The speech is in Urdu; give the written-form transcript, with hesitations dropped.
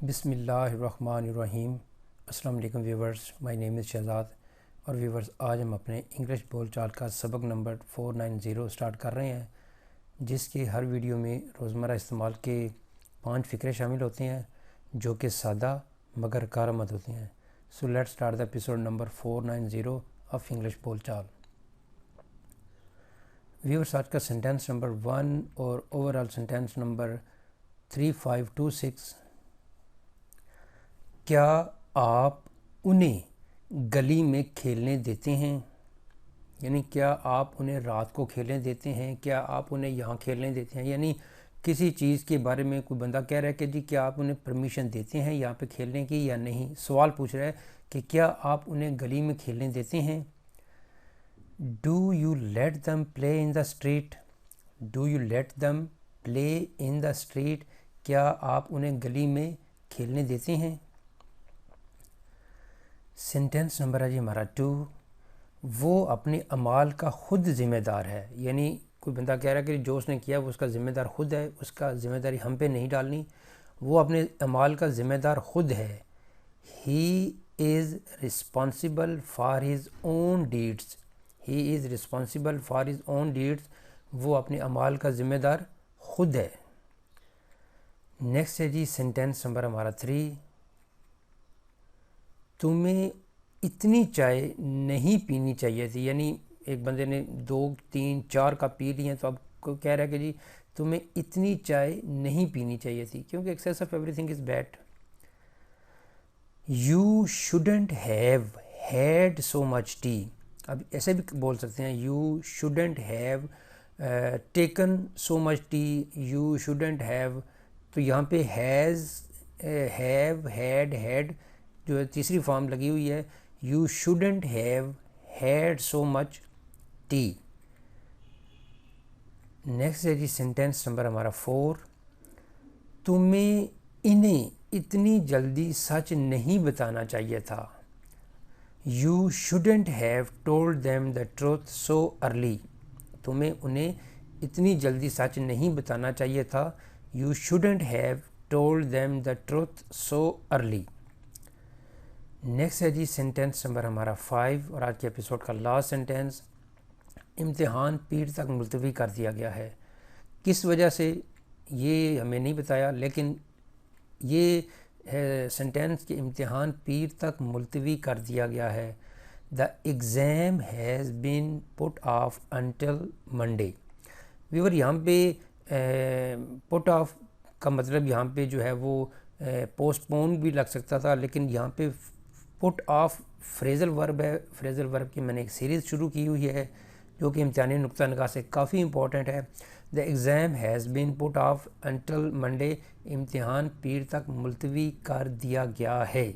بسم اللہ الرحمن الرحیم۔ السلام علیکم ویورز، مائی نیم از شہزاد اور ویورز آج ہم اپنے انگلش بول چال کا سبق نمبر 490 سٹارٹ کر رہے ہیں، جس کے ہر ویڈیو میں روزمرہ استعمال کے 5 فقرے شامل ہوتے ہیں جو کہ سادہ مگر کارآمد ہوتے ہیں۔ So let start the episode number 490 of English بول چال۔ ویورز آج کا سینٹینس نمبر 1 اور اوورآل سینٹینس نمبر 3526۔ کیا آپ انہیں گلی میں کھیلنے دیتے ہیں؟ یعنی کیا آپ انہیں رات کو کھیلنے دیتے ہیں، کیا آپ انہیں یہاں کھیلنے دیتے ہیں؟ یعنی کسی چیز کے بارے میں کوئی بندہ کہہ رہا ہے کہ جی کیا آپ انہیں پرمیشن دیتے ہیں یہاں پہ کھیلنے کی یا نہیں۔ سوال پوچھ رہا ہے کہ کیا آپ انہیں گلی میں کھیلنے دیتے ہیں۔ Do you let them play in the street؟ Do you let them play in the street؟ کیا آپ انہیں گلی میں کھیلنے دیتے ہیں۔ سینٹینس نمبر ہے جی ہمارا 2۔ وہ اپنے اعمال کا خود ذمہ دار ہے، یعنی کوئی بندہ کہہ رہا ہے کہ جو اس نے کیا وہ اس کا ذمہ دار خود ہے، اس کا ذمہ داری ہم پہ نہیں ڈالنی، وہ اپنے اعمال کا ذمہ دار خود ہے۔ ہی از responsible for his own deeds۔ He is responsible for his own deeds۔ وہ اپنے اعمال کا ذمہ دار خود ہے۔ نیکسٹ ہے جی سینٹینس نمبر ہمارا 3۔ تمہیں اتنی چائے نہیں پینی چاہیے تھی، یعنی ایک بندے نے 2 3 4 کپ پی لی ہیں تو اب کوئی کہہ رہا ہے کہ جی تمہیں اتنی چائے نہیں پینی چاہیے تھی، کیونکہ access of every thing is bad. You shouldn't have had so much T. اب ایسے بھی بول سکتے ہیں you shouldn't have taken so much T, you shouldn't have, تو یہاں پہ ہیز، ہیو، ہیڈ، ہیڈ جو ہے تیسری فارم لگی ہوئی ہے۔ You shouldn't have had so much T. Next ہے جی سینٹینس نمبر ہمارا 4۔ تمہیں انہیں اتنی جلدی سچ نہیں بتانا چاہیے تھا۔ You shouldn't have told them the truth so early۔ تمہیں انہیں اتنی جلدی سچ نہیں بتانا چاہیے تھا۔ You shouldn't have told them the truth so early۔ Next ہے جی سینٹینس نمبر ہمارا 5 اور آج کے ایپیسوڈ کا لاسٹ سینٹینس۔ امتحان پیر تک ملتوی کر دیا گیا ہے۔ کس وجہ سے یہ ہمیں نہیں بتایا، لیکن یہ سینٹینس کے امتحان پیر تک ملتوی کر دیا گیا ہے۔ The exam has been put off until Monday. Viewer یہاں پہ پٹ آف کا مطلب یہاں پہ جو ہے وہ پوسٹ پون بھی لگ سکتا تھا، لیکن یہاں پہ پٹ آف فریزل ورب ہے۔ فریزل ورب کی میں نے ایک سیریز شروع کی ہوئی ہے جو کہ امتحانی نقطہ نگاہ سے کافی امپورٹنٹ ہے۔ The exam has been put off until Monday, امتحان پیر تک ملتوی کر دیا گیا ہے۔